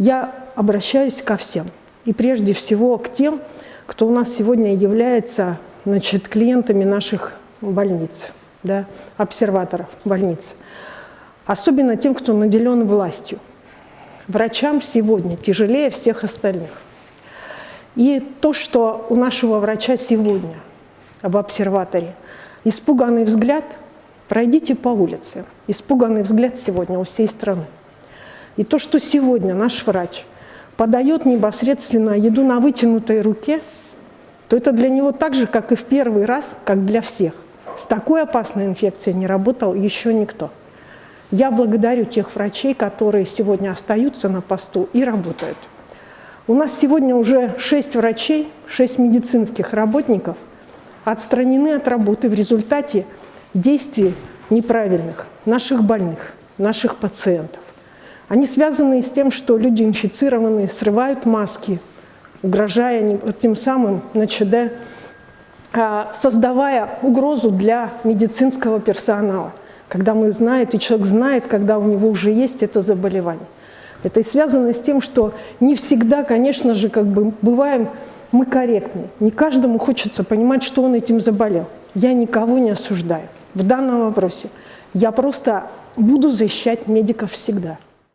Я обращаюсь ко всем. И прежде всего к тем, кто у нас сегодня является, значит, клиентами наших больниц, да, обсерваторов больниц. Особенно тем, кто наделен властью. Врачам сегодня тяжелее всех остальных. И то, что у нашего врача сегодня в обсерваторе испуганный взгляд, пройдите по улице, испуганный взгляд сегодня у всей страны. И то, что сегодня наш врач подает непосредственно еду на вытянутой руке, то это для него так же, как и в первый раз, как для всех. С такой опасной инфекцией не работал еще никто. Я благодарю тех врачей, которые сегодня остаются на посту и работают. У нас сегодня уже 6 врачей, 6 медицинских работников отстранены от работы в результате действий неправильных наших больных, наших пациентов. Они связаны с тем, что люди инфицированные срывают маски, угрожая тем самым, значит, создавая угрозу для медицинского персонала, когда мы знаем, и человек знает, когда у него уже есть это заболевание. Это и связано с тем, что не всегда, конечно же, бываем мы корректны. Не каждому хочется понимать, что он этим заболел. Я никого не осуждаю в данном вопросе. Я просто буду защищать медиков всегда.